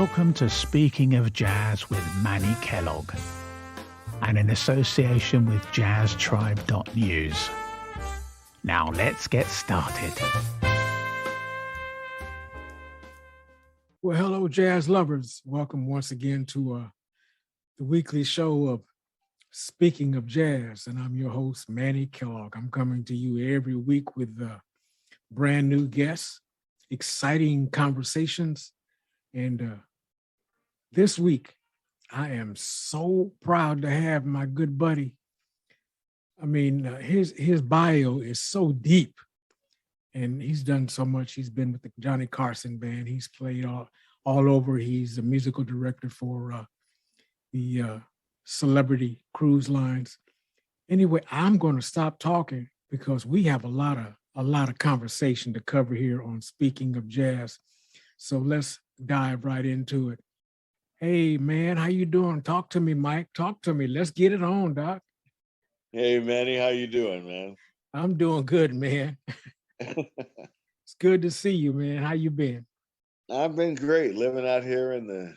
Welcome to Speaking of Jazz with Manny Kellough, and in association with jazztribe.news. Now let's get started. Well, hello, jazz lovers. Welcome once again to the weekly show of Speaking of Jazz, and I'm your host, Manny Kellough. I'm coming to you every week with brand new guests, exciting conversations, and this week I am so proud to have my good buddy. I mean, his bio is so deep, and he's done so much. He's been with the Johnny Carson band. He's played all over. He's a musical director for the celebrity cruise lines. Anyway, I'm going to stop talking because we have a lot of conversation to cover here on Speaking of Jazz. So let's dive right into it. Hey man, how you doing? Talk to me, Mike. Talk to me. Let's get it on, Doc. Hey Manny, how you doing, man? I'm doing good, man. It's good to see you, man. How you been? I've been great, living out here in the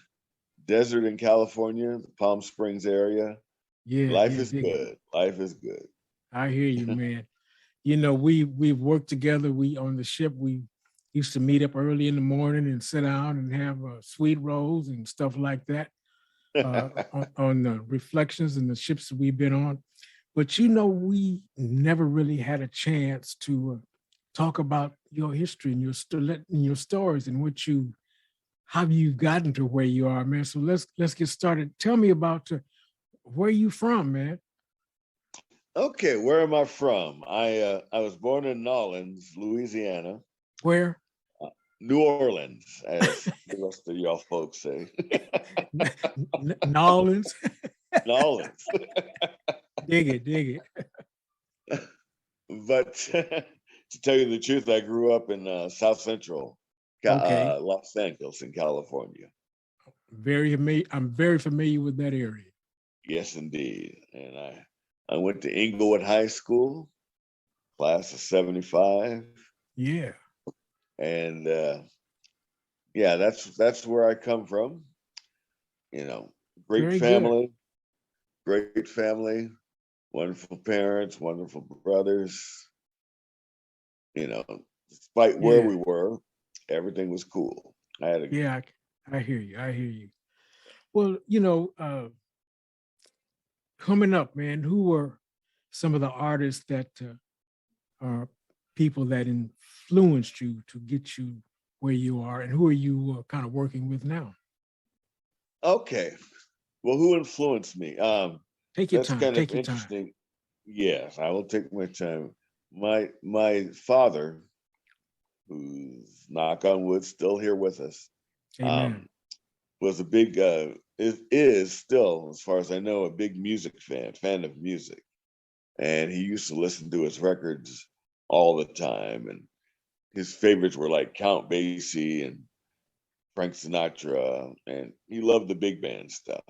desert in California, the Palm Springs area. Yeah, Life is good. Life is good. I hear you, man. You know, we've worked together. We on the ship, we used to meet up early in the morning and sit down and have sweet rolls and stuff like that on the reflections and the ships that we've been on. But you know, we never really had a chance to talk about your history and your stories and how you've gotten to where you are, man. So let's get started. Tell me about where you from, man. Okay, where am I from? I was born in Nolens, Louisiana. Where? New Orleans, as the rest of y'all folks say. Nolens. Nolens. Dig it. But to tell you the truth, I grew up in South Central Los Angeles in California. I'm very familiar with that area. Yes, indeed. And I went to Inglewood High School, class of 75. Yeah. And yeah, that's where I come from. You know, great family, wonderful parents, wonderful brothers. You know, despite where we were, everything was cool. I hear you. Well, you know, coming up, man, who were some of the artists that are people that influenced you to get you where you are, and who are you kind of working with now? Okay, well, who influenced me? Take your that's time. kind Take of your interesting. time. Yes, I will take my time. My father, who's knock on wood still here with us, Amen. was a big is still, as far as I know, a big music fan of music, and he used to listen to his records all the time, and his favorites were like Count Basie and Frank Sinatra, and he loved the big band stuff.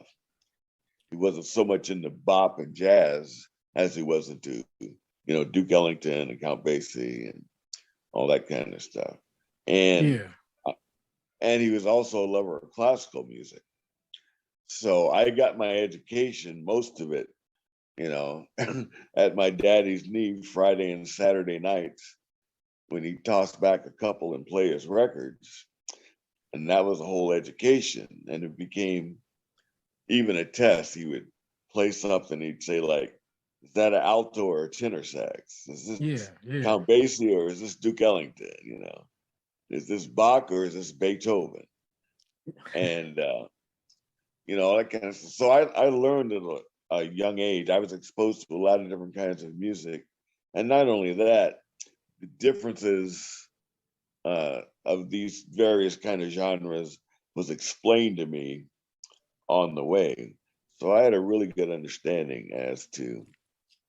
He wasn't so much into bop and jazz as he was into, Duke Ellington and Count Basie and all that kind of stuff. And he was also a lover of classical music. So I got my education, most of it, at my daddy's knee Friday and Saturday nights when he tossed back a couple and play his records. And that was a whole education. And it became even a test. He would play something, he'd say like, is that an alto or a tenor sax? Is this Count Basie or is this Duke Ellington? Is this Bach or is this Beethoven? And, all that kind of stuff. So I learned at a young age. I was exposed to a lot of different kinds of music. And not only that, the differences of these various kind of genres was explained to me on the way. So I had a really good understanding as to,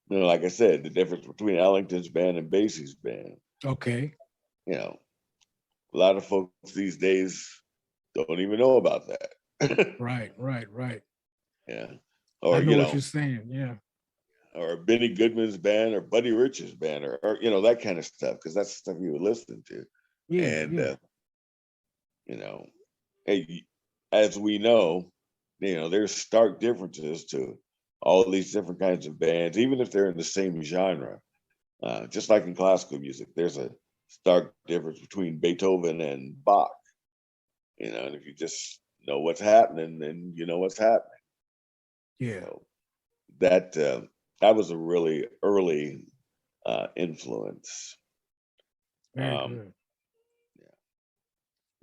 like I said, the difference between Ellington's band and Basie's band. Okay. A lot of folks these days don't even know about that. Right. Yeah. Or, I know what you're saying. Yeah. Or Benny Goodman's band or Buddy Rich's band or that kind of stuff, because that's the stuff you would listen to. Yeah. And, hey, as we know, there's stark differences to all these different kinds of bands, even if they're in the same genre. Just like in classical music, there's a stark difference between Beethoven and Bach. And if you just know what's happening, then you know what's happening. Yeah. So that was a really early influence. Very good. Yeah.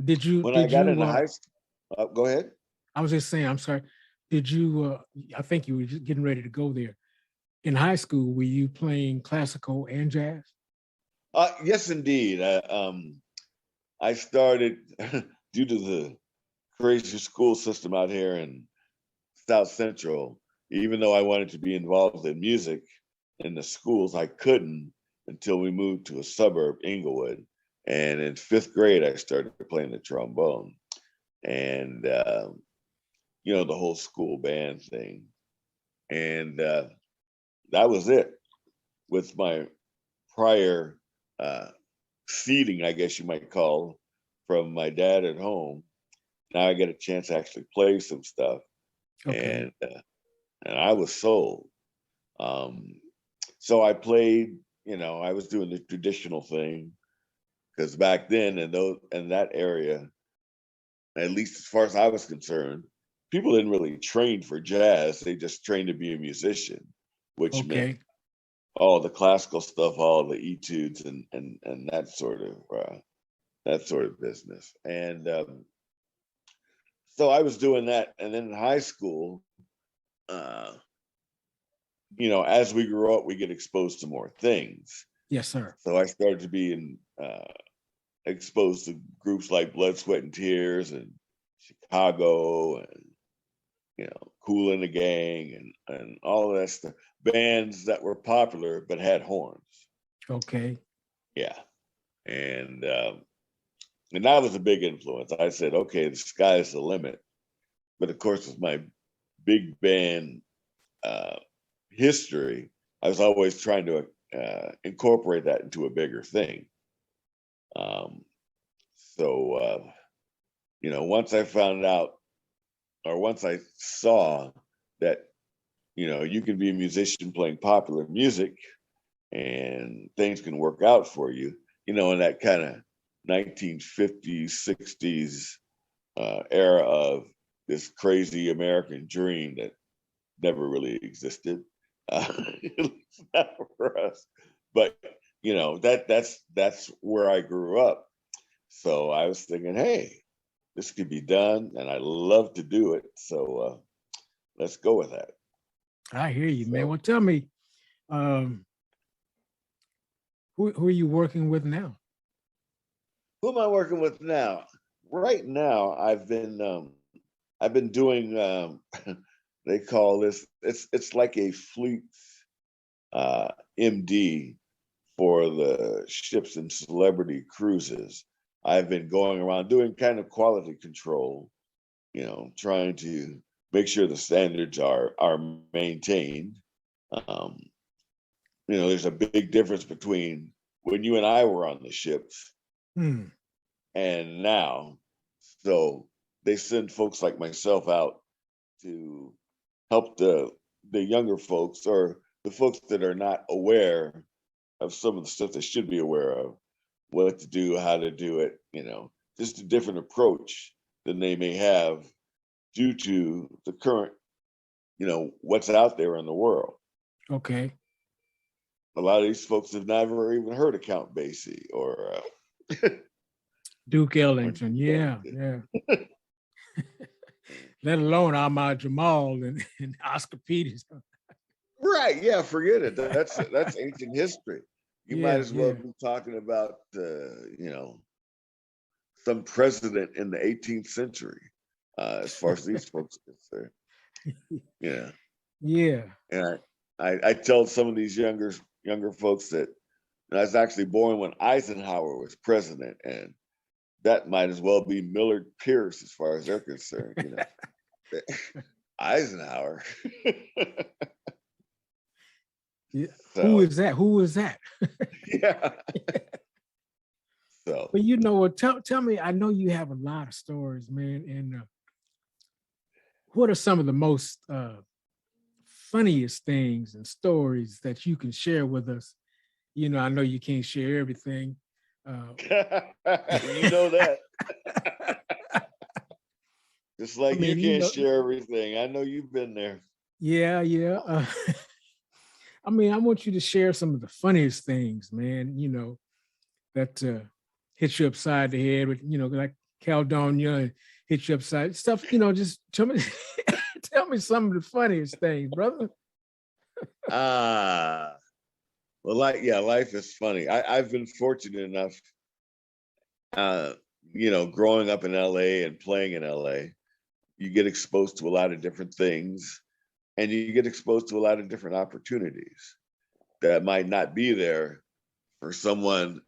Did you? When Did I got you? into high school, go ahead. I was just saying. I'm sorry. Did you? I think you were just getting ready to go there. In high school, were you playing classical and jazz? Yes, indeed. I started due to the crazy school system out here in South Central. Even though I wanted to be involved in music in the schools, I couldn't until we moved to a suburb, Inglewood. And in 5th grade, I started playing the trombone, and the whole school band thing. And that was it. With my prior seeding, I guess you might call, from my dad at home, now I get a chance to actually play some stuff. Okay. And I was sold. So I played, I was doing the traditional thing, because back then in that area, at least as far as I was concerned, people didn't really train for jazz. They just trained to be a musician, which meant all the classical stuff, all the etudes and that sort of business. And so I was doing that. And then in high school, as we grow up, we get exposed to more things. Yes, sir. So I started to be exposed to groups like Blood, Sweat, and Tears, and Chicago, and Kool and the Gang, and all of that stuff. Bands that were popular but had horns. Okay. Yeah, and that was a big influence. I said, okay, the sky's the limit. But of course, with my big band history, I was always trying to incorporate that into a bigger thing. So once I found out, or once I saw that, you can be a musician playing popular music and things can work out for you, in that kind of 1950s, 60s era of this crazy American dream that never really existed. Not for us, but that's where I grew up. So I was thinking, hey, this could be done, and I love to do it. So let's go with that. I hear you, man. Well, tell me, who are you working with now? Who am I working with now? Right now, I've been doing. They call this. It's like a fleet MD for the ships and celebrity cruises. I've been going around doing kind of quality control, trying to make sure the standards are maintained. There's a big difference between when you and I were on the ships and now. So they send folks like myself out to help the younger folks, or the folks that are not aware of some of the stuff they should be aware of, what to do, how to do it, just a different approach than they may have due to the current, what's out there in the world. Okay. A lot of these folks have never even heard of Count Basie or Duke Ellington. Yeah. Let alone Ahmad Jamal and Oscar Peters. Right. Yeah. Forget it. That's ancient history. You might as well be talking about, some president in the 18th century, as far as these folks are concerned. Yeah. Yeah. And I tell some of these younger folks that I was actually born when Eisenhower was president, and that might as well be Millard Pierce as far as they're concerned. Eisenhower. Yeah. So, who is that? Yeah. So, but tell me, I know you have a lot of stories, man, and what are some of the most funniest things and stories that you can share with us? You know, I know you can't share everything. You know that. Just like you can't share everything. I know you've been there. Yeah. I mean, I want you to share some of the funniest things, man, you know, that hit you upside the head with, you know, like Caledonia and hit you upside stuff, you know, just tell me tell me some of the funniest things, brother. Well, life is funny. I've been fortunate enough, you know, growing up in LA and playing in LA, you get exposed to a lot of different things, and you get exposed to a lot of different opportunities that might not be there for someone,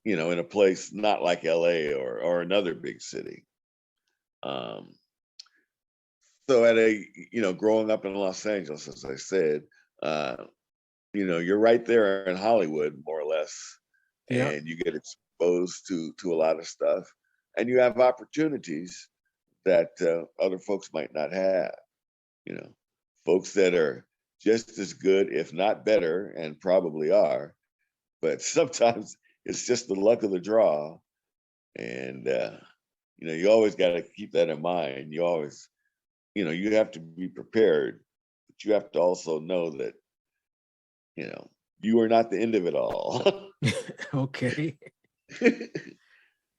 you know, in a place not like LA or another big city. So you know, growing up in Los Angeles, as I said, you know, you're right there in Hollywood, more or less, and you get exposed to a lot of stuff, and you have opportunities that other folks might not have. You know, folks that are just as good, if not better, and probably are, but sometimes it's just the luck of the draw, and you know, you always got to keep that in mind. You always, you know, you have to be prepared, but you have to also know that, you know, you are not the end of it all. Okay.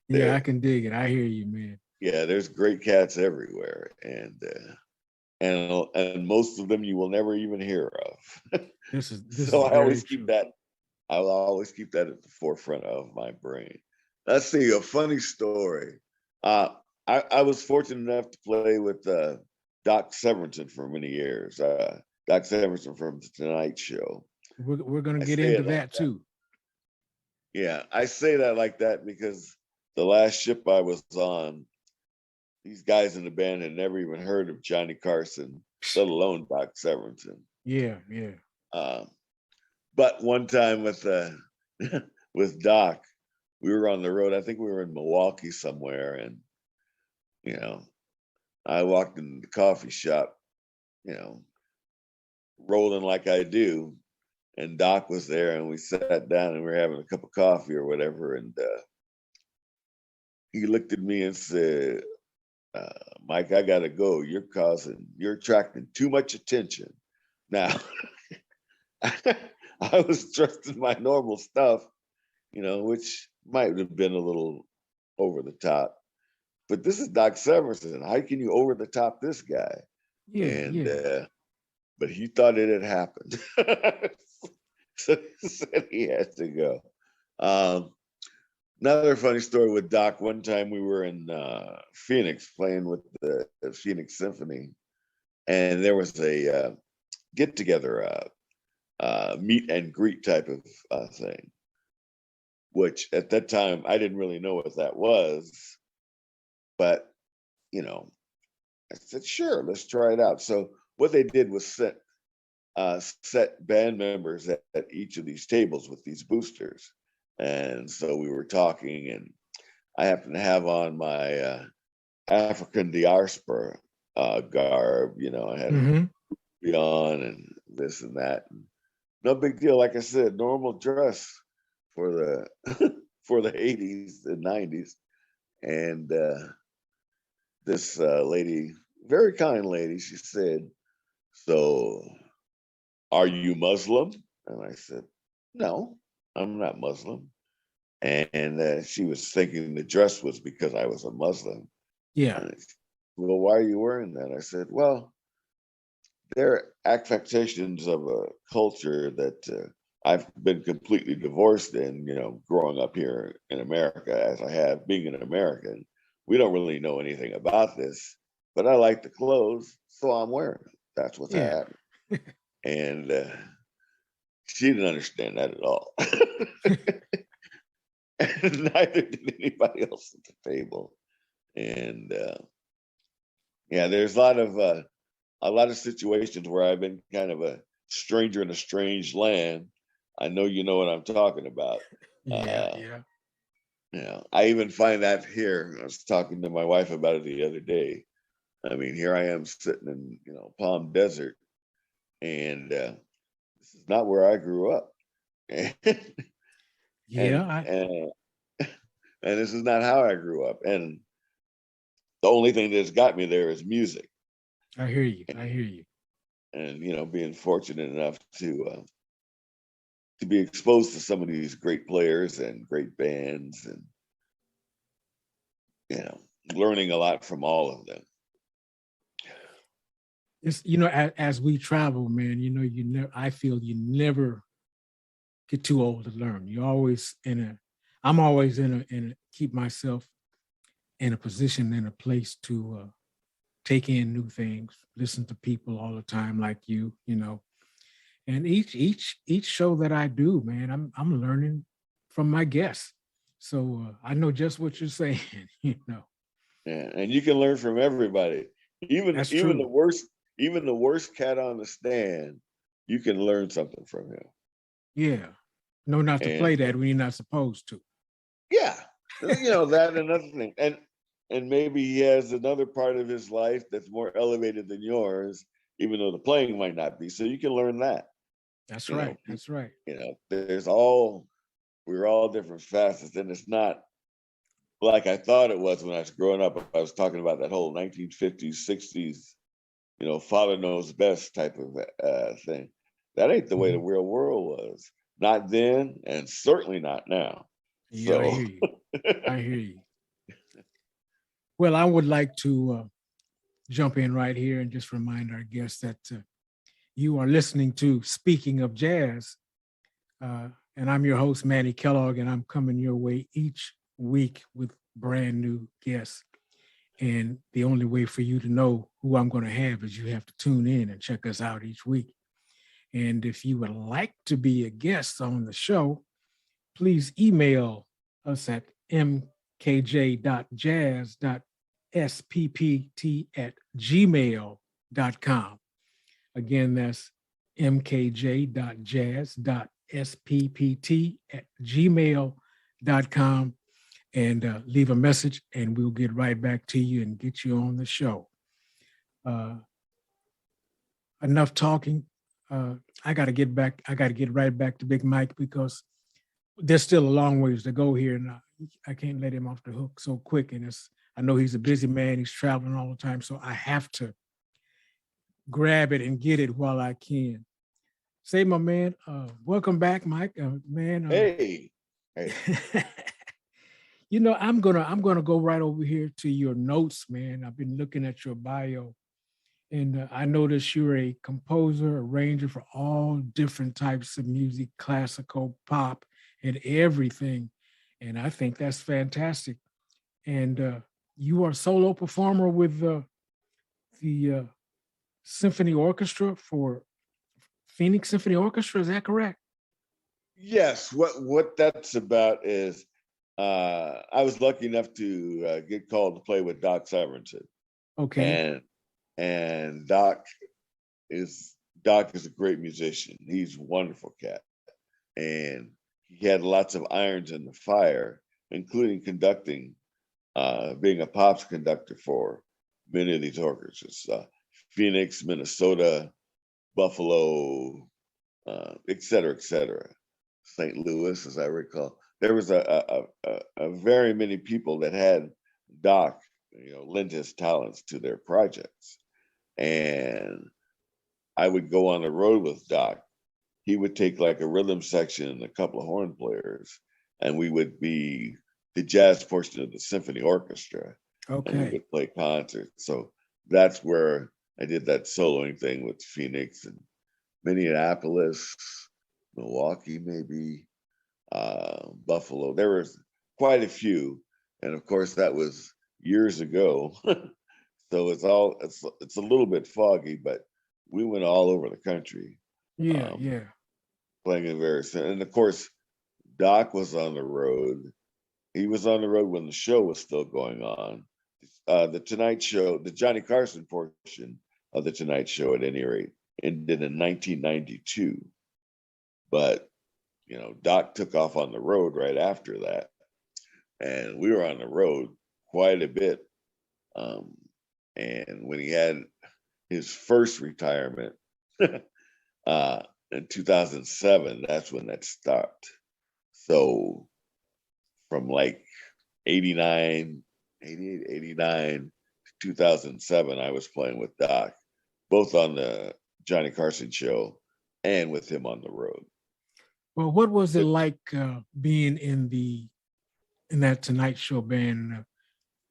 Yeah, I can dig it. I hear you, man. Yeah, there's great cats everywhere, and most of them you will never even hear of. So I always keep that. I will always keep that at the forefront of my brain. Let's see, a funny story. I was fortunate enough to play with Doc Severinsen for many years. Doc Severinsen from the Tonight Show. We're going to get into that too. Yeah, I say that like that because the last ship I was on, these guys in the band had never even heard of Johnny Carson, let alone Doc Severinsen. Yeah. But one time with with Doc, we were on the road. I think we were in Milwaukee somewhere, and you know, I walked in the coffee shop, you know, rolling like I do, and Doc was there, and we sat down and we were having a cup of coffee or whatever, and he looked at me and said, Mike, I gotta go. You're attracting too much attention. Now, I was dressed in my normal stuff, you know, which might have been a little over the top. But this is Doc Severinsen. How can you over the top this guy? But he thought it had happened. So he said he had to go. Another funny story with Doc. One time we were in Phoenix playing with the Phoenix Symphony, and there was a get together, meet and greet type of thing, which at that time I didn't really know what that was, but you know, I said, sure, let's try it out. So what they did was set band members at each of these tables with these boosters. And so we were talking, and I happened to have on my African diaspora garb. You know, I had it on and this and that. And no big deal. Like I said, normal dress for the for the 80s and 90s. And this lady, very kind lady, she said, "So, are you Muslim?" And I said, "No, I'm not Muslim." And she was thinking the dress was because I was a Muslim. Yeah. Said, well, why are you wearing that? I said, well, they're affectations of a culture that I've been completely divorced in, you know, growing up here in America, as I have, being an American. We don't really know anything about this, but I like the clothes, so I'm wearing them. That's what's happening. And she didn't understand that at all. And neither did anybody else at the table. And yeah, there's a lot of situations where I've been kind of a stranger in a strange land. I know you know what I'm talking about. Yeah. You know, I even find that here. I was talking to my wife about it the other day. I mean, here I am sitting in, Palm Desert, and this is not where I grew up. and Yeah, and and this is not how I grew up. And the only thing that's got me there is music. I hear you. I hear you. And being fortunate enough to be exposed to some of these great players and great bands, and learning a lot from all of them. It's as we travel, man. You never. I feel you never get too old to learn. You're always I'm always in a keep myself in a position, in a place to take in new things, listen to people all the time, like and each show that I do, man, I'm learning from my guests. So I know just what you're saying. Yeah, and you can learn from everybody. That's Even true. the worst cat on the stand, you can learn something from him. Yeah. No, not to play that when you're not supposed to. Yeah. That another thing. And maybe he has another part of his life that's more elevated than yours, even though the playing might not be. So you can learn that. That's right. That's right. We're all different facets, and it's not like I thought it was when I was growing up. I was talking about that whole 1950s, 60s, father knows best type of thing. That ain't the way the real world was. Not then, and certainly not now. Yeah, I hear you. I hear you. Well, I would like to jump in right here and just remind our guests that you are listening to Speaking of Jazz, and I'm your host, Manny Kellough, and I'm coming your way each week with brand new guests. And the only way for you to know who I'm going to have is you have to tune in and check us out each week. And if you would like to be a guest on the show, please email us at mkj.jazz.sppt@gmail.com. Again, that's mkj.jazz.sppt@gmail.com. And leave a message, and we'll get right back to you and get you on the show. Enough talking. I got to get right back to Big Mike, because there's still a long ways to go here, and I can't let him off the hook so quick. And I know he's a busy man. He's traveling all the time, so I have to grab it and get it while I can. Say, my man, welcome back, Mike. Man, hey. I'm gonna go right over here to your notes, man. I've been looking at your bio, and I noticed you're a composer, arranger for all different types of music, classical, pop, and everything. And I think that's fantastic. And you are a solo performer with the Symphony Orchestra for Phoenix Symphony Orchestra. Is that correct? Yes. What that's about is I was lucky enough to get called to play with Doc Severinsen. Okay. And Doc is a great musician. He's a wonderful cat. And he had lots of irons in the fire, including conducting, being a pops conductor for many of these orchestras, Phoenix, Minnesota, Buffalo, et cetera, St. Louis, as I recall. There was a very many people that had Doc, lend his talents to their projects. And I would go on the road with Doc. He would take like a rhythm section and a couple of horn players, and we would be the jazz portion of the symphony orchestra. Okay. And we would play concerts. So that's where I did that soloing thing with Phoenix and Minneapolis, Milwaukee, maybe, Buffalo. There was quite a few. And of course, that was years ago. So it's a little bit foggy, but we went all over the country. Yeah. Playing in various, and of course, Doc was on the road. He was on the road when the show was still going on. The Tonight Show, the Johnny Carson portion of the Tonight Show, at any rate, ended in 1992. But Doc took off on the road right after that, and we were on the road quite a bit. And when he had his first retirement in 2007, that's when that stopped. So from like 88, 89 to 2007, I was playing with Doc, both on the Johnny Carson show and with him on the road. Well, what was it like being in that Tonight Show band?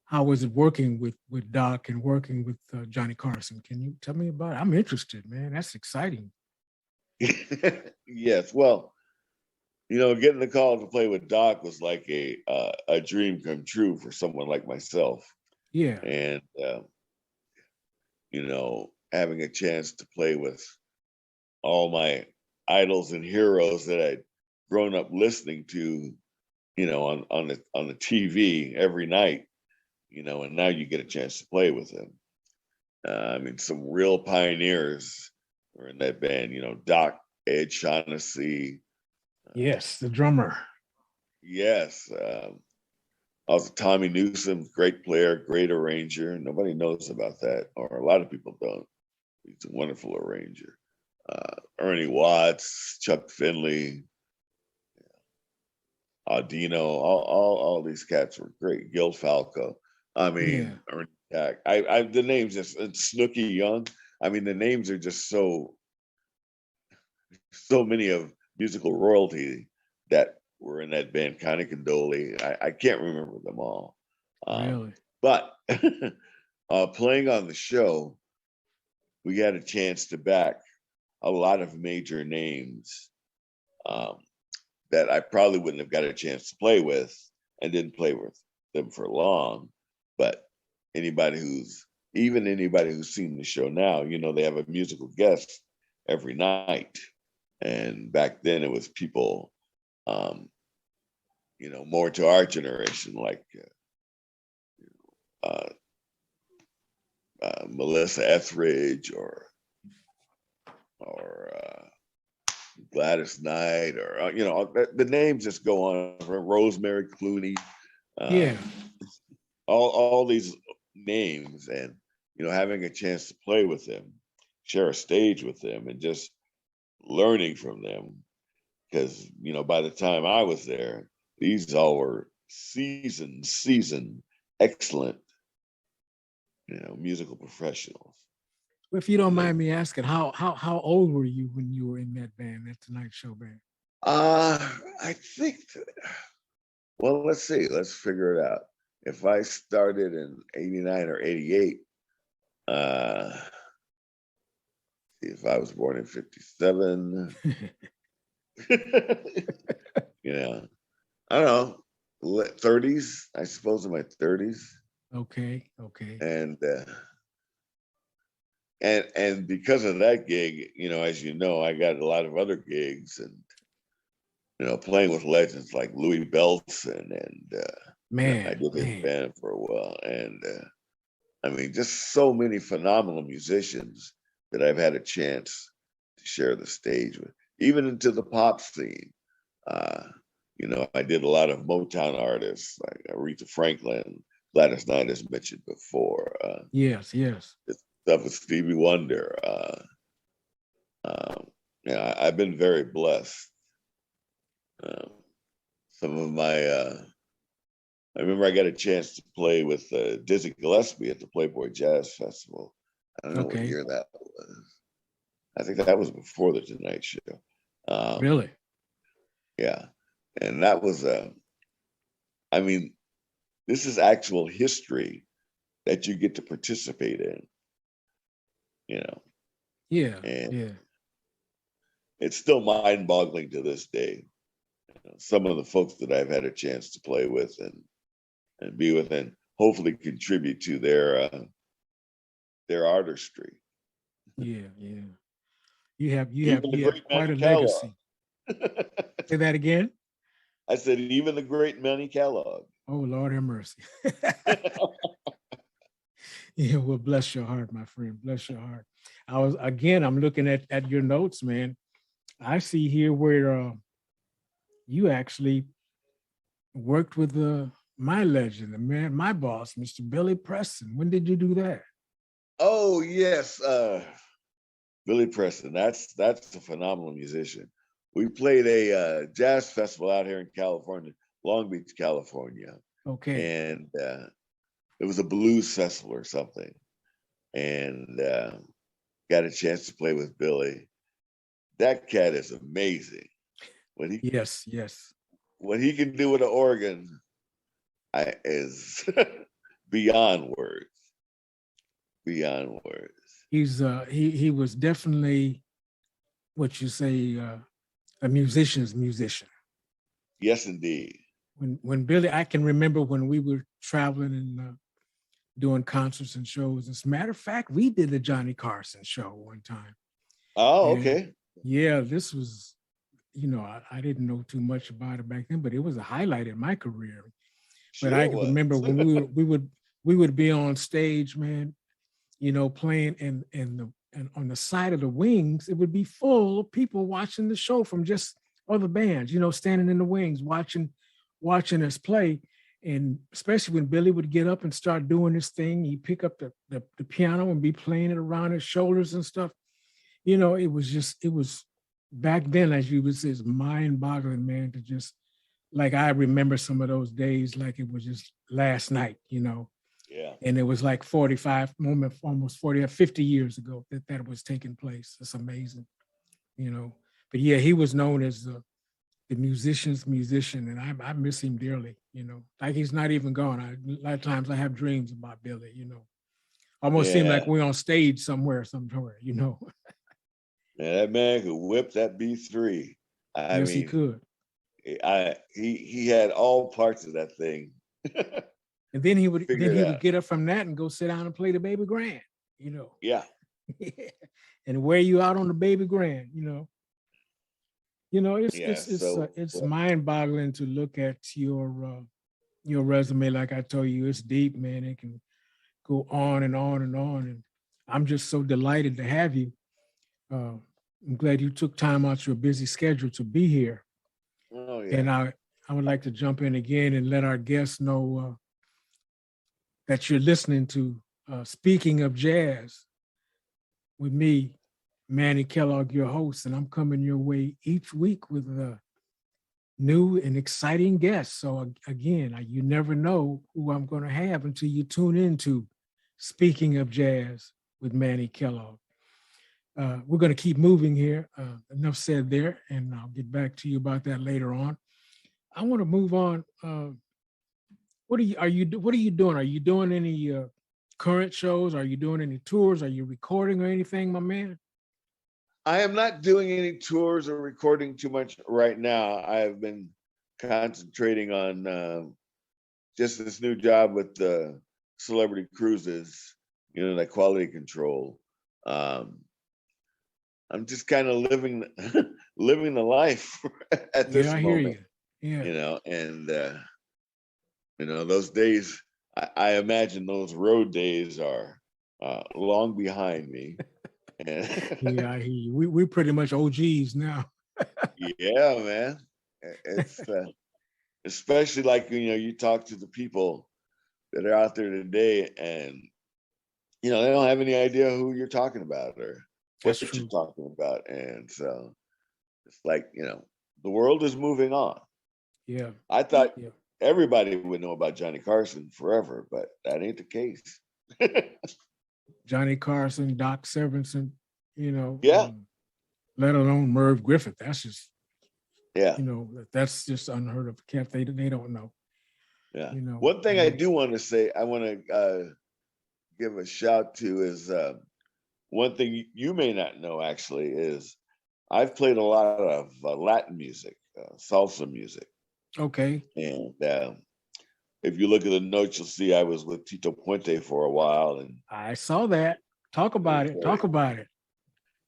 How was it working with Doc and working with Johnny Carson? Can you tell me about it? I'm interested, man. That's exciting. Yes, well, getting the call to play with Doc was like a dream come true for someone like myself. Yeah. And having a chance to play with all my idols and heroes that I'd grown up listening to, on the TV every night, and now you get a chance to play with them. Some real pioneers were in that band, Doc, Ed Shaughnessy. Yes, the drummer. Yes. Also Tommy Newsom, great player, great arranger. Nobody knows about that, or a lot of people don't. He's a wonderful arranger. Ernie Watts, Chuck Finley, Audino, all these cats were great. Gil Falco. Ernie Jack. The names just Snooky Young. The names are just so many of musical royalty that were in that band. Connie Condoli. I can't remember them all. Really? But playing on the show, we had a chance to back a lot of major names that I probably wouldn't have got a chance to play with, and didn't play with them for long. But anybody who's seen the show now, they have a musical guest every night. And back then it was people, more to our generation, like Melissa Etheridge or Gladys Knight, or the names just go on. Rosemary Clooney, all these names, and having a chance to play with them, share a stage with them, and just learning from them, because by the time I was there, these all were seasoned, excellent, musical professionals. If you don't mind me asking, how old were you when you were in that band, that Tonight Show band? I think, well, let's see. Let's figure it out. If I started in 89 or 88, if I was born in 57, I don't know, 30s, I suppose, in my 30s. Okay. And because of that gig, as I got a lot of other gigs, and playing with legends like Louis Bellson, and I did his band for a while, and just so many phenomenal musicians that I've had a chance to share the stage with, even into the pop scene. I did a lot of Motown artists like Aretha Franklin, Gladys Knight, as mentioned before. Yes. Stuff with Stevie Wonder. I've been very blessed. Some of my, I remember I got a chance to play with Dizzy Gillespie at the Playboy Jazz Festival. I don't know what year that was. I think that was before the Tonight Show. Really? Yeah. And that was, this is actual history that you get to participate in. Yeah. It's still mind-boggling to this day. Some of the folks that I've had a chance to play with and be with, and hopefully contribute to their artistry. Yeah. You have quite a legacy. Say that again? I said, even the great Manny Kellough. Oh, Lord have mercy. Yeah, well, bless your heart, my friend. Bless your heart. I'm looking at your notes, man. I see here where you actually worked with my legend, my boss, Mr. Billy Preston. When did you do that? Oh yes, Billy Preston. That's a phenomenal musician. We played a jazz festival out here in California, Long Beach, California, Okay. and it was a blues festival or something, and got a chance to play with Billy. That cat is amazing. When he Yes, yes. what he can do with an organ is beyond words. Beyond words. He was definitely what you say a musician's musician. Yes, indeed. When Billy, I can remember when we were traveling and doing concerts and shows. As a matter of fact, we did a Johnny Carson show one time. Oh, And okay. yeah, this was, I didn't know too much about it back then, but it was a highlight in my career. Sure But I it can was. remember when we would be on stage, man, playing and on the side of the wings, it would be full of people watching the show from just other bands, standing in the wings watching us play. And especially when Billy would get up and start doing his thing, he'd pick up the piano and be playing it around his shoulders and stuff. It was back then, as you would say, it's mind-boggling, man, to just, like, I remember some of those days like it was just last night, Yeah. and it was like 45, almost 40 or 50 years ago that was taking place. It's amazing, But yeah, he was known as the musician's musician, and I miss him dearly, Like he's not even gone. A lot of times I have dreams about Billy, Almost seem like Yeah. we're on stage somewhere, Yeah, that man could whip that B3. I Yes, he mean, could. he had all parts of that thing. And then he would Figured out. get up from that and go sit down and play the baby grand, Yeah. and wear you out on the baby grand, Yeah. So it's mind-boggling to look at your resume. Like I told you, it's deep, man. It can go on and on and on. And I'm just so delighted to have you. I'm glad you took time out your busy schedule to be here. oh yeah. And I would like to jump in again and let our guests know that you're listening to Speaking of Jazz with me, Manny Kellough, your host, and I'm coming your way each week with new and exciting guests. So again, you never know who I'm going to have until you tune into Speaking of Jazz with Manny Kellough. We're going to keep moving here. Enough said there, and I'll get back to you about that later on. I want to move on. What are you doing? Are you doing any current shows? Are you doing any tours? Are you recording or anything, my man? I am not doing any tours or recording too much right now. I have been concentrating on just this new job with the Celebrity Cruises, that quality control. I'm just kind of living the life at this I moment. Hear you. Yeah. And those days, I imagine those road days are long behind me. And Yeah, I hear you. We're pretty much OGs now. yeah, man. It's especially like you talk to the people that are out there today, and they don't have any idea who you're talking about or what you're talking about, and so it's like the world is moving on. Yeah, I thought everybody would know about Johnny Carson forever, but that ain't the case. Johnny Carson, Doc Severinsen, Yeah. Let alone Merv Griffith. That's just yeah. That's just unheard of. They don't know. Yeah. One thing I do want to say, I want to give a shout to is one thing you may not know actually is I've played a lot of Latin music, salsa music. Okay. And if you look at the notes, you'll see I was with Tito Puente for a while, and I saw that. Talk about it.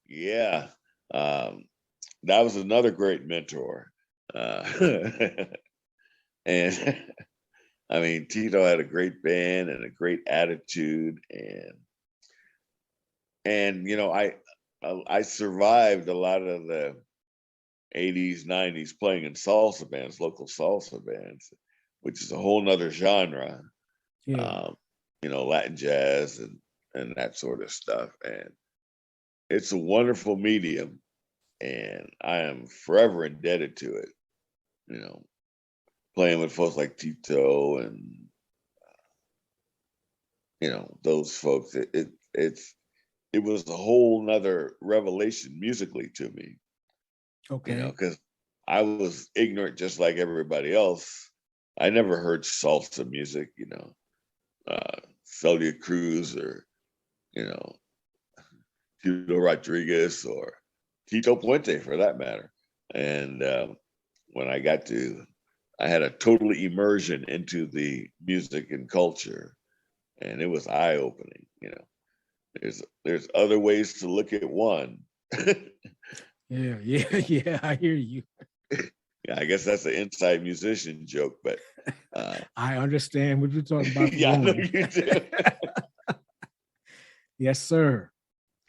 Yeah, that was another great mentor, and I mean Tito had a great band and a great attitude, and I survived a lot of the 80s, 90s playing in salsa bands, local salsa bands, which is a whole nother genre. Yeah. Latin jazz and and that sort of stuff. And it's a wonderful medium, and I am forever indebted to it. You know, playing with folks like Tito and those folks. It was a whole nother revelation musically to me. Okay. Because I was ignorant just like everybody else. I never heard salsa music, Celia Cruz or, Tito Rodriguez or Tito Puente for that matter. And when I had a total immersion into the music and culture, and it was eye-opening. There's other ways to look at one. Yeah, I hear you. Yeah, I guess that's an inside musician joke, but I understand what you're talking about. Yeah, I know you do. Yes, sir.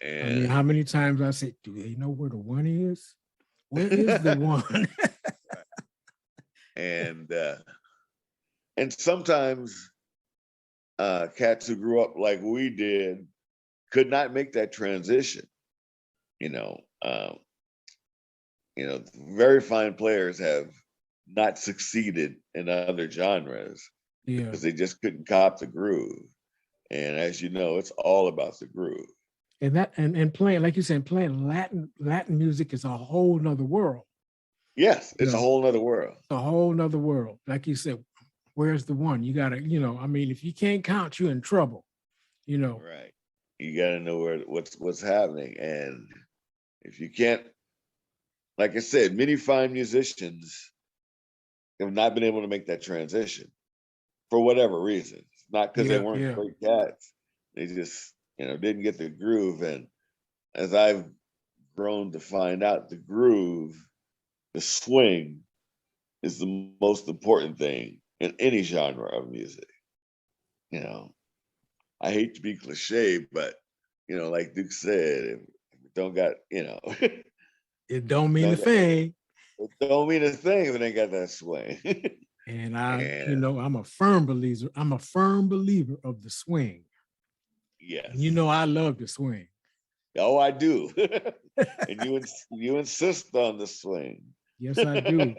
And I mean, how many times I say, do they know where the one is? Where is the one? and sometimes cats who grew up like we did could not make that transition. Very fine players have not succeeded in other genres because they just couldn't cop the groove. And as you know, it's all about the groove. And playing, like you said, playing Latin music is a whole nother world. Yes, it's a whole nother world. It's a whole nother world. Like you said, where's the one? You gotta, I mean, if you can't count, you're in trouble. Right. You gotta know what's happening. And if you can't, like I said, many fine musicians have not been able to make that transition for whatever reason. It's not because they weren't great cats. They just, didn't get the groove. And as I've grown to find out, the groove, the swing, is the most important thing in any genre of music. I hate to be cliche, but like Duke said, if it don't got, it don't mean a thing. It don't mean a thing if it ain't got that swing. And I'm a firm believer. I'm a firm believer of the swing. Yes. I love the swing. Oh, I do. And you insist on the swing. Yes, I do.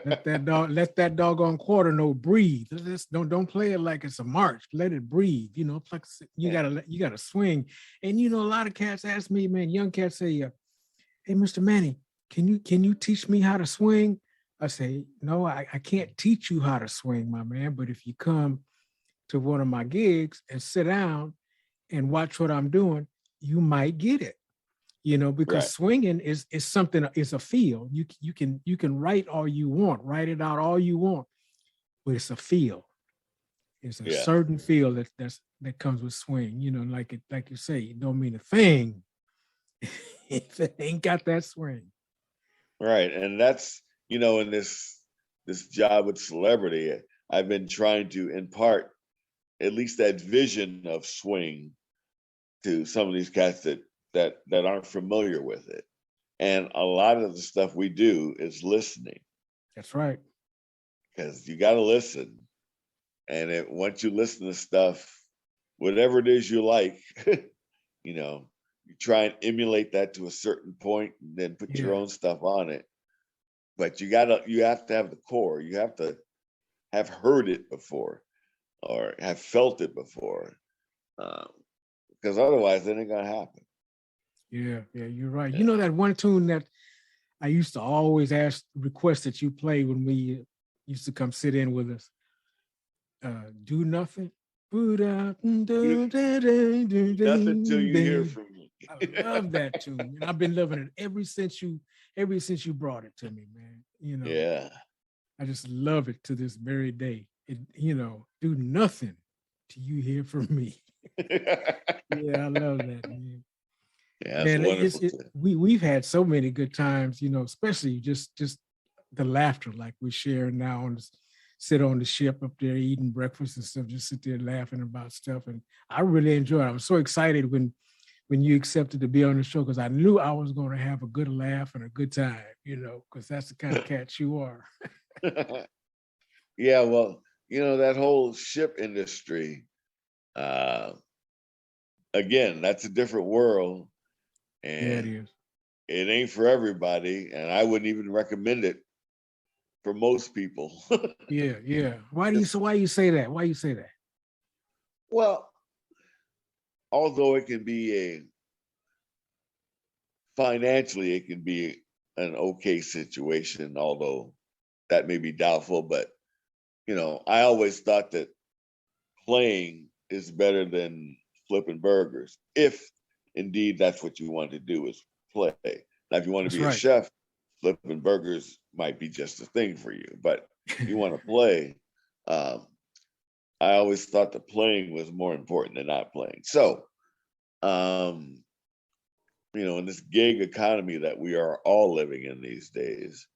Let that doggone quarter note breathe. Don't play it like it's a march. Let it breathe. It's like you gotta swing. And a lot of cats ask me, man, young cats say, "Hey, Mr. Manny, can you teach me how to swing?" I say, "No, I can't teach you how to swing, my man. But if you come to one of my gigs and sit down and watch what I'm doing, you might get it." Because swinging is something, it's a feel. You can write all you want, write it out all you want, but it's a feel. It's a certain feel that comes with swing. Like you say, it don't mean a thing if it ain't got that swing. Right, and that's in this job with celebrity, I've been trying to impart at least that vision of swing to some of these cats that aren't familiar with it. And a lot of the stuff we do is listening. That's right. Because you got to listen. And once you listen to stuff, whatever it is you like, you try and emulate that to a certain point and then put your own stuff on it. But you have to have the core. You have to have heard it before or have felt it before. Because otherwise it ain't going to happen. Yeah, you're right. Yeah. That one tune that I used to always request that you play when we used to come sit in with us. Do nothing. Nothing till you hear from me. I love that tune. And I've been loving it ever since you brought it to me, man. Yeah. I just love it to this very day. Do nothing till you hear from me. Yeah, I love that, man. Yeah, that's wonderful. We've had so many good times, especially just the laughter like we share now sit on the ship up there eating breakfast and stuff, just sit there laughing about stuff. And I really enjoy it. I was so excited when you accepted to be on the show because I knew I was going to have a good laugh and a good time, because that's the kind of cat you are. Yeah, well, that whole ship industry, again, that's a different world, Yeah, it and is. it ain't for everybody. And I wouldn't even recommend it for most people. Yeah, yeah. Why you say that? Why you say that? Well, although it can be financially, it can be an okay situation, although that may be doubtful. But I always thought that playing is better than flipping burgers, if indeed that's what you want to do, is play. Now, if you want to That's be a right. chef, flipping burgers might be just the thing for you. But if you want to play, I always thought that playing was more important than not playing. So, in this gig economy that we are all living in these days,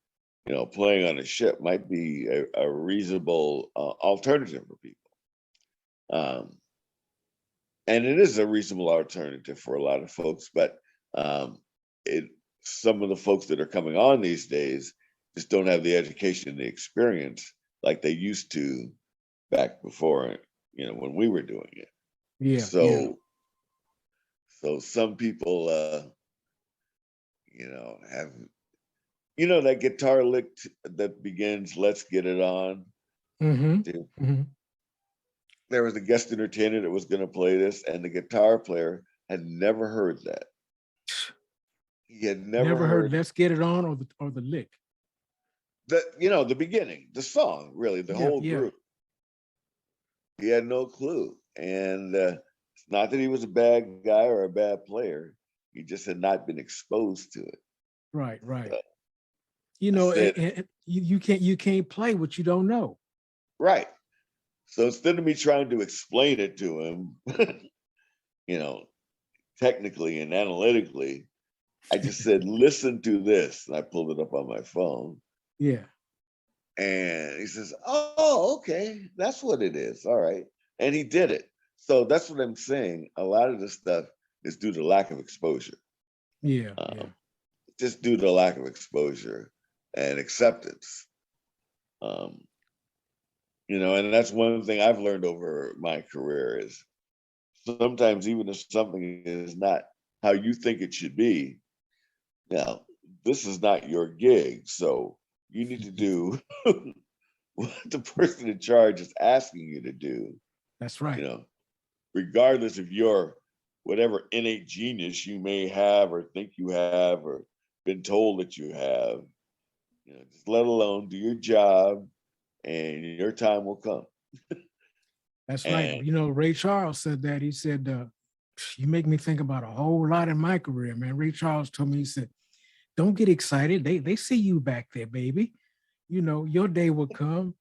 playing on a ship might be a reasonable alternative for people. And it is a reasonable alternative for a lot of folks, but some of the folks that are coming on these days just don't have the education and the experience like they used to back before, when we were doing it. Yeah. So some people, have, that guitar lick that begins, "Let's get it on." Mm-hmm. There was a guest entertainer that was going to play this, and the guitar player had never heard that. He had never heard "Let's Get It On" or the lick. the beginning, the song, really, the whole group. He had no clue. And it's not that he was a bad guy or a bad player. He just had not been exposed to it. Right. So, and you can't play what you don't know. Right. So instead of me trying to explain it to him, technically and analytically, I just said, "Listen to this." And I pulled it up on my phone. Yeah. And he says, "Oh, okay, that's what it is. All right." And he did it. So that's what I'm saying. A lot of this stuff is due to lack of exposure. Yeah. Just due to lack of exposure and acceptance. And that's one thing I've learned over my career is sometimes even if something is not how you think it should be, now this is not your gig. So you need to do what the person in charge is asking you to do. That's right. Regardless of your whatever innate genius you may have or think you have or been told that you have, just let alone do your job and your time will come. That's right. Ray Charles said that. He said, "You make me think about a whole lot in my career, man." Ray Charles told me, he said, "Don't get excited. They see you back there, baby. Your day will come.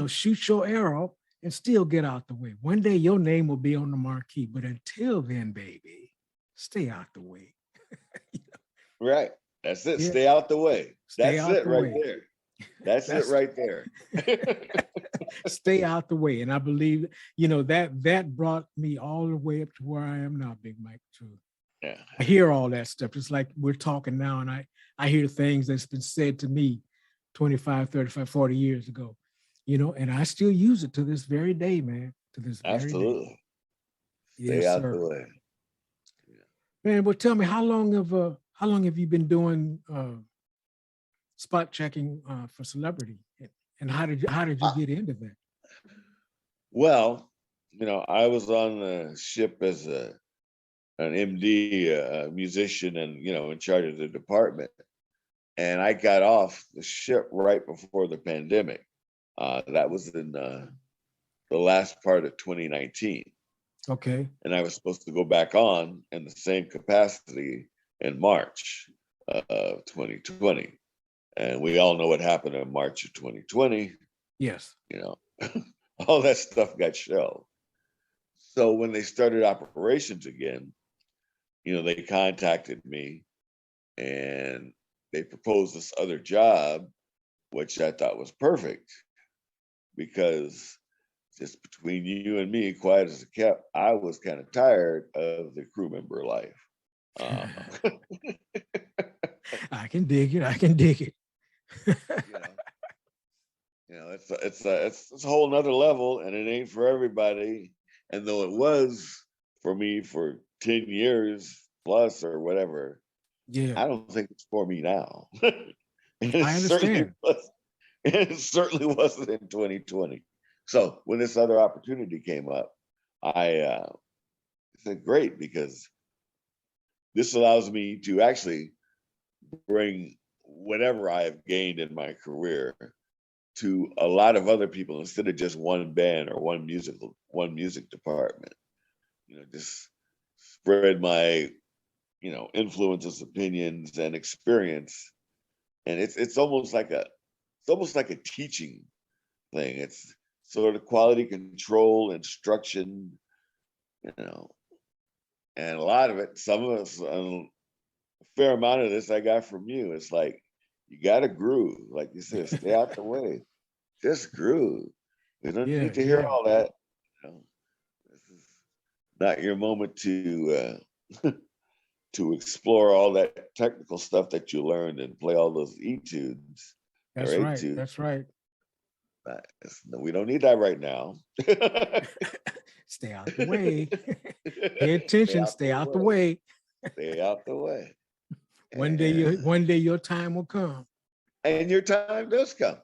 Shoot your arrow and still get out the way. One day your name will be on the marquee. But until then, baby, stay out the way." Right. That's it. Yeah. Stay out the way. That's it right way. there. That's it right there. Stay out the way. And I believe, that brought me all the way up to where I am now, Big Mike, too. Yeah. I hear all that stuff. It's like we're talking now, and I hear things that's been said to me 25, 35, 40 years ago, and I still use it to this very day, man, to this very Absolutely. day. Stay out the way. Yeah. Man, well, tell me, how long have you been doing spot checking for celebrity, and how did you get into that? Well, I was on the ship as an MD, a musician, and in charge of the department. And I got off the ship right before the pandemic. That was in the last part of 2019. Okay. And I was supposed to go back on in the same capacity in March of 2020. And we all know what happened in March of 2020. Yes. All that stuff got shelved. So when they started operations again, they contacted me and they proposed this other job, which I thought was perfect because just between you and me, quiet as it kept, I was kind of tired of the crew member life. I can dig it. It's a whole nother level, and it ain't for everybody. And though it was for me for 10 years plus or whatever, Yeah, I don't think it's for me now. And I understand. it certainly wasn't in 2020. So when this other opportunity came up, I said, great, because this allows me to actually bring whatever I have gained in my career to a lot of other people instead of just one band or one music department. Just spread my, influences, opinions, and experience. And it's almost like a teaching thing. It's sort of quality control, instruction, and a lot of it, some of us, a fair amount of this I got from you. It's like, you got to groove. Like you said, stay out the way. Just groove. We don't Yeah, need to hear yeah. all that. This is not your moment to to explore all that technical stuff that you learned and play all those etudes That's or right. etudes. That's right. We don't need that right now. Stay out the way. Pay attention. Stay out the way. Stay out the way. One day your time will come. And your time does come.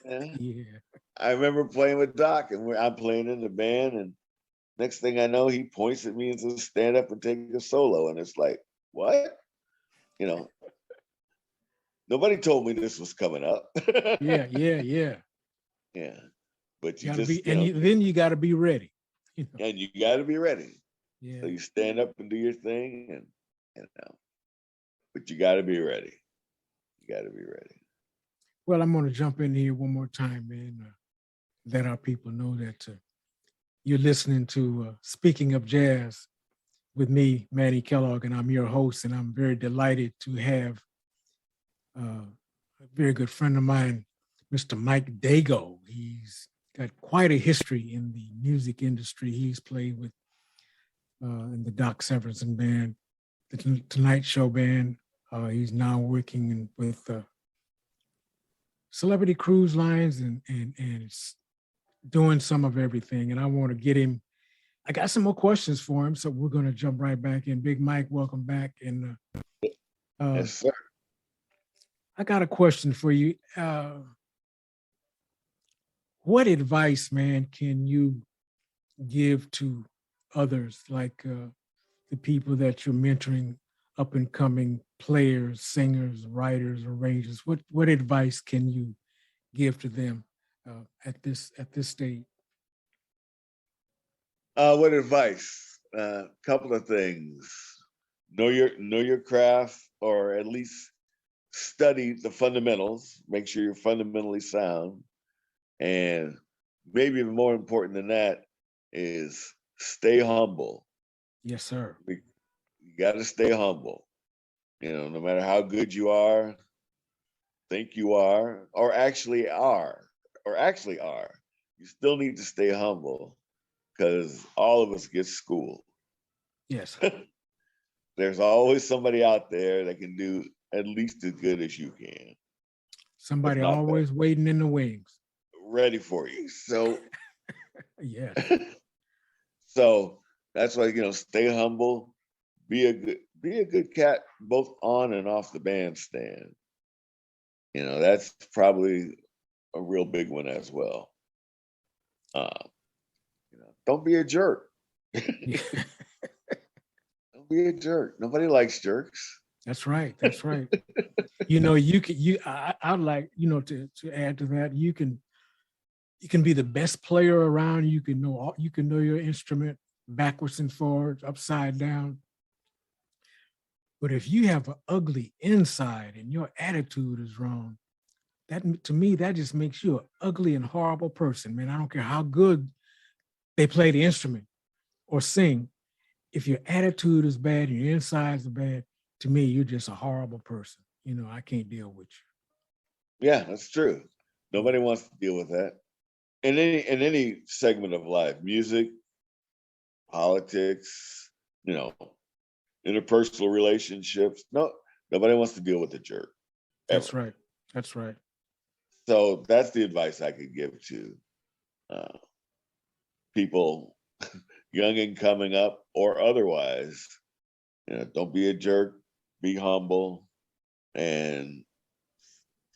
Yeah. I remember playing with Doc, and I'm playing in the band, and next thing I know, he points at me and says, stand up and take a solo. And it's like, what? Nobody told me this was coming up. Yeah. Yeah. But you Gotta just, then you got to be ready. and you got to be ready. Yeah. So you stand up and do your thing, and but you got to be ready. You got to be ready. Well, I'm going to jump in here one more time, man. Let our people know that you're listening to Speaking of Jazz with me, Manny Kellough, and I'm your host, and I'm very delighted to have a very good friend of mine, Mr. Mike Daigeau. He's got quite a history in the music industry. He's played with in the Doc Severinsen band, the Tonight Show band. He's now working with Celebrity Cruise Lines and doing some of everything. And I want to get him. I got some more questions for him, so we're going to jump right back in. Big Mike, welcome back. And Yes, sir. I got a question for you. What advice, man, can you give to others, like the people that you're mentoring, up and coming players, singers, writers, arrangers? What advice can you give to them at this stage? What advice? Couple of things. Know your craft, or at least study the fundamentals. Make sure you're fundamentally sound, and maybe even more important than that is stay humble. Yes, sir. You got to stay humble. No matter how good you are, think you are, or actually are, you still need to stay humble, because all of us get schooled. Yes. There's always somebody out there that can do at least as good as you can. Somebody always waiting in the wings. Ready for you. So yes. So that's why, stay humble, be a good cat, both on and off the bandstand. That's probably a real big one as well. Don't be a jerk. Don't be a jerk. Nobody likes jerks. That's right. That's right. I'd like, to add to that, you can be the best player around. You can know your instrument backwards and forwards, upside down. But if you have an ugly inside and your attitude is wrong, to me, that just makes you an ugly and horrible person, man. I don't care how good they play the instrument or sing. If your attitude is bad and your insides are bad, to me, you're just a horrible person. I can't deal with you. Yeah, that's true. Nobody wants to deal with that. In any segment of life, music, politics, interpersonal relationships. No, nobody wants to deal with a jerk. Ever. That's right. That's right. So that's the advice I could give to people. youngin coming up or otherwise, don't be a jerk, be humble, and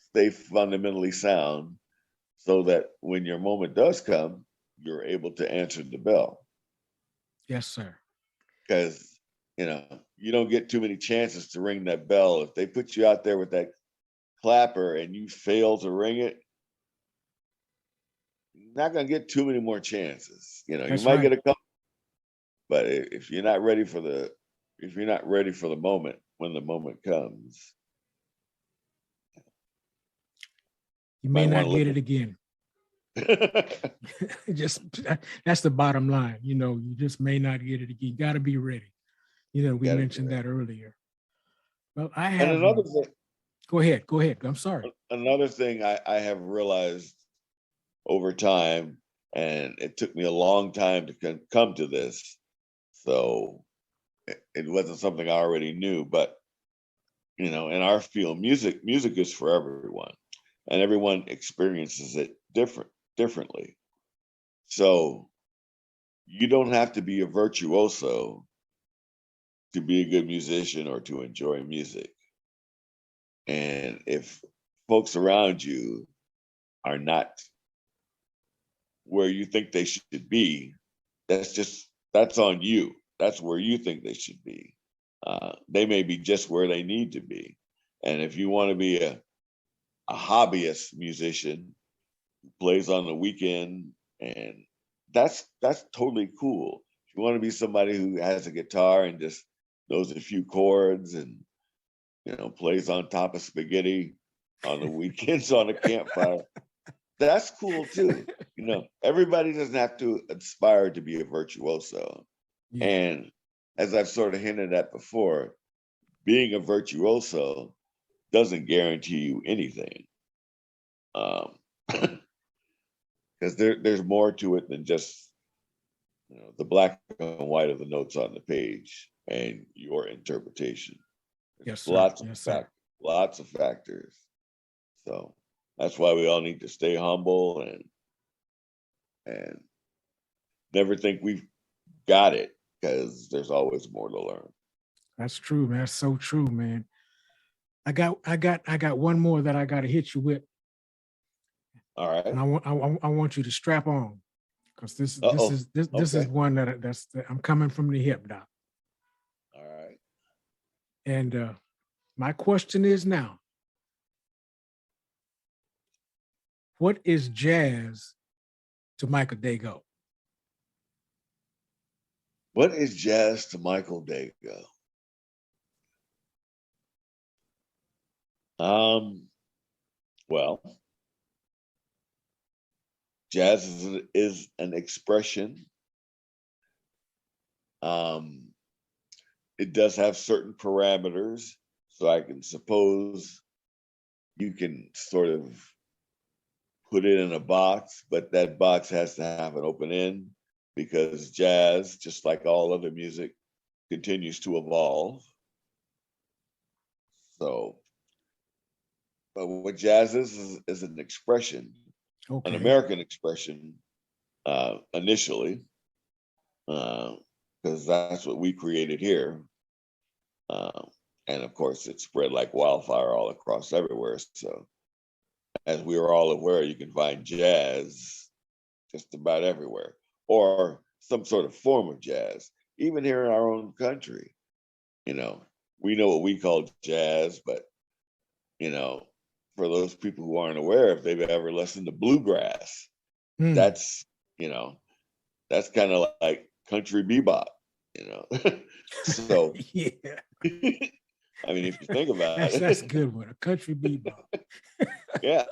stay fundamentally sound so that when your moment does come, you're able to answer the bell. Yes, sir. Because, you don't get too many chances to ring that bell. If they put you out there with that clapper and you fail to ring it, you're not going to get too many more chances. You That's might right. get a couple, but if you're not ready for the moment, when the moment comes, You may might not wanna get look it again. at Just that's the bottom line. You just may not get it again. You got to be ready. We Gotta be mentioned ready. that earlier. Well, I And have. another thing, Go ahead. Go ahead. I'm sorry. another thing I have realized over time, and it took me a long time to come to this, so it wasn't something I already knew, but in our field, music is for everyone, and everyone experiences it differently. So you don't have to be a virtuoso to be a good musician or to enjoy music. And if folks around you are not where you think they should be, that's on you. That's where you think they should be. They may be just where they need to be. And if you want to be a hobbyist musician who plays on the weekend, and that's totally cool. If you want to be somebody who has a guitar and just knows a few chords and plays on top of spaghetti on the weekends on a campfire, that's cool too. Everybody doesn't have to aspire to be a virtuoso. Yeah. And as I've sort of hinted at before, being a virtuoso doesn't guarantee you anything. Because there's more to it than just the black and white of the notes on the page and your interpretation. Yes, sir. Lots of factors. So that's why we all need to stay humble and never think we've got it, because there's always more to learn. That's true, man. That's so true, man. I got one more that I got to hit you with. All right. And I want you to strap on, because this is one that I'm coming from the hip, Doc. All right. And my question is now, what is jazz to Michael Daigeau? What is jazz to Michael Daigeau? Well, jazz is an expression. It does have certain parameters, so I can suppose you can sort of put it in a box, but that box has to have an open end, because jazz, just like all other music, continues to evolve. So, but what jazz is an expression, an American expression, initially, because that's what we created here. And of course, it spread like wildfire all across everywhere. So, as we are all aware, you can find jazz just about everywhere, or some sort of form of jazz, even here in our own country. We know what we call jazz, but for those people who aren't aware, if they've ever listened to bluegrass, that's kind of like country bebop, So yeah. I mean, if you think about it, that's a good one, a country bebop. Yeah,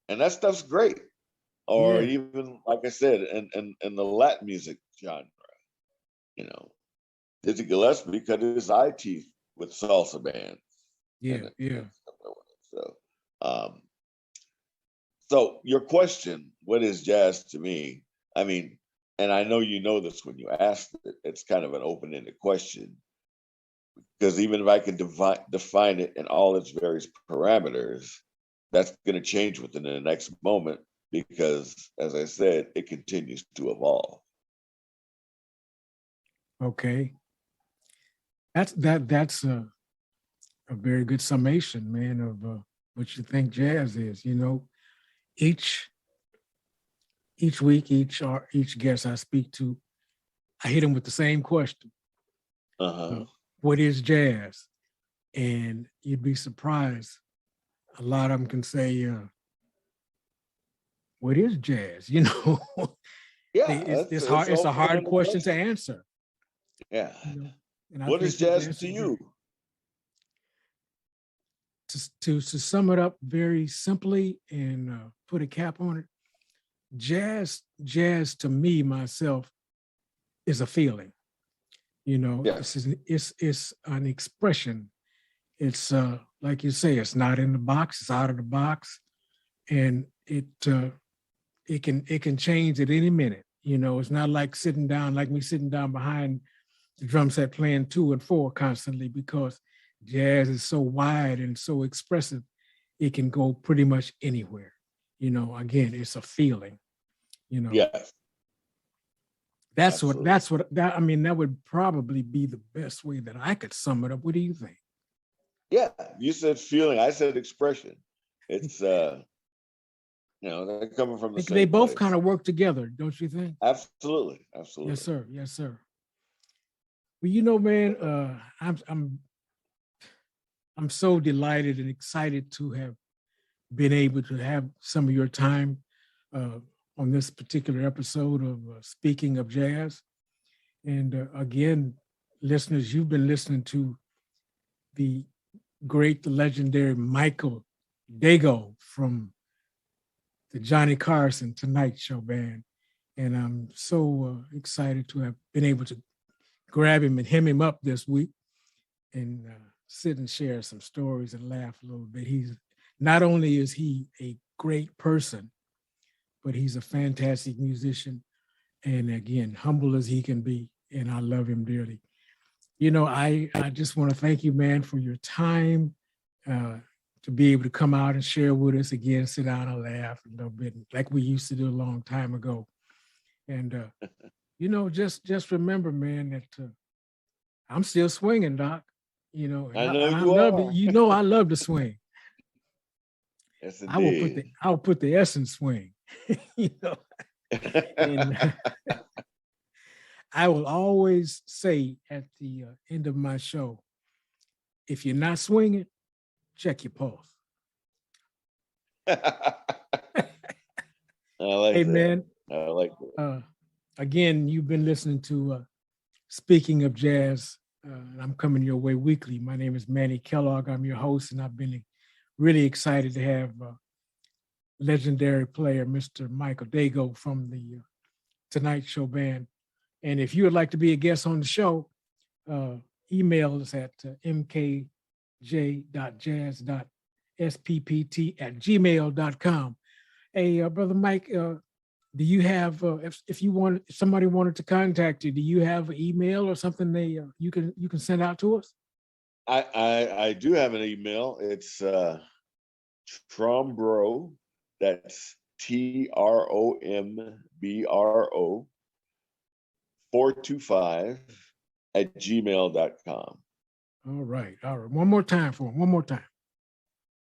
and that stuff's great. Or even, like I said, in the Latin music genre, Dizzy Gillespie cut his eye teeth with salsa bands. Yeah. So your question, what is jazz to me? I mean, and I know you know this when you asked it, it's kind of an open-ended question, because even if I can define it in all its various parameters, that's going to change within the next moment, because, as I said, it continues to evolve. Okay. That's a very good summation, man, of what you think jazz is. You know, each week, each guest I speak to, I hit them with the same question. What is jazz? And you'd be surprised. A lot of them can say, what is jazz? You know, Yeah, it's hard. It's a hard question to answer. Yeah. You know? And what is jazz to you? To sum it up very simply and put a cap on it, jazz to me, myself, is a feeling. You know, it's an expression. It's like you say, it's not in the box, it's out of the box, and it can change at any minute. You know, it's not like me sitting down behind the drum set playing 2 and 4 constantly, because jazz is so wide and so expressive, it can go pretty much anywhere. You know, again, it's a feeling. You know, yes. That would probably be the best way that I could sum it up. What do you think? Yeah, you said feeling, I said expression. It's you know, they're coming from the same They both place. kind of work together, don't you think? Absolutely. Yes, sir. Yes, sir. Well, you know, man, I'm so delighted and excited to have been able to have some of your time on this particular episode of Speaking of Jazz. And again, listeners, you've been listening to the great, the legendary Michael Daigeau from the Johnny Carson Tonight Show band. And I'm so excited to have been able to grab him and hem him up this week and sit and share some stories and laugh a little bit. Not only is he a great person, but he's a fantastic musician. And again, humble as he can be. And I love him dearly. You know, I just want to thank you, man, for your time to be able to come out and share with us again, sit down and laugh a little bit like we used to do a long time ago. And, you know, just remember, man, that I'm still swinging, Doc. You know, I love it. You know, I love to swing. Yes, indeed. I will put the S in swing. You know, and I will always say at the end of my show, if you're not swinging, check your pulse. I like hey, that. Man. I like that. Again, you've been listening to Speaking of Jazz, and I'm coming your way weekly. My name is Manny Kellough. I'm your host, and I've been really excited to have legendary player, Mr. Michael Daigeau from the Tonight Show band. And if you would like to be a guest on the show, email us at mkj.jazz.sppt@gmail.com. Hey, Brother Mike, do you have, if somebody wanted to contact you, do you have an email or something you can send out to us? I do have an email. It's Trombro, that's TROMBRO 425@gmail.com. All right. One more time for him.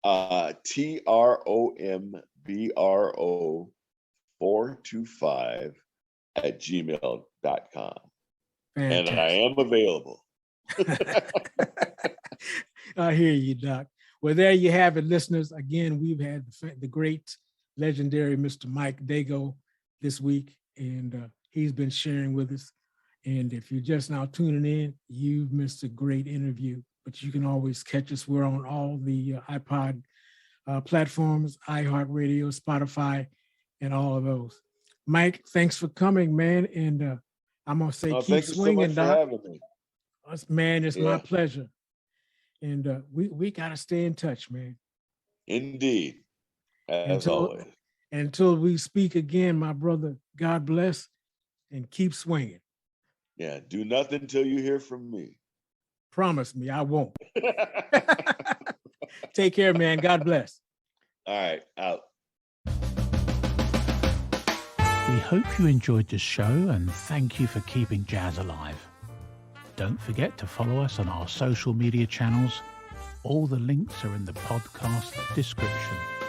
TROMBRO 425@gmail.com. And I am available. I hear you, Doc. Well, there you have it, listeners. Again, we've had the great, legendary Mr. Mike Daigeau this week, and he's been sharing with us. And if you're just now tuning in, you've missed a great interview, but you can always catch us. We're on all the iPod platforms, iHeartRadio, Spotify, and all of those. Mike, thanks for coming, man. And I'm going to say, keep swinging, Doc. Man, it's my pleasure. And we got to stay in touch, man. Indeed. As always. Until we speak again, my brother, God bless and keep swinging. Yeah, do nothing till you hear from me. Promise me, I won't. Take care, man. God bless. All right, out. We hope you enjoyed the show and thank you for keeping jazz alive. Don't forget to follow us on our social media channels. All the links are in the podcast description.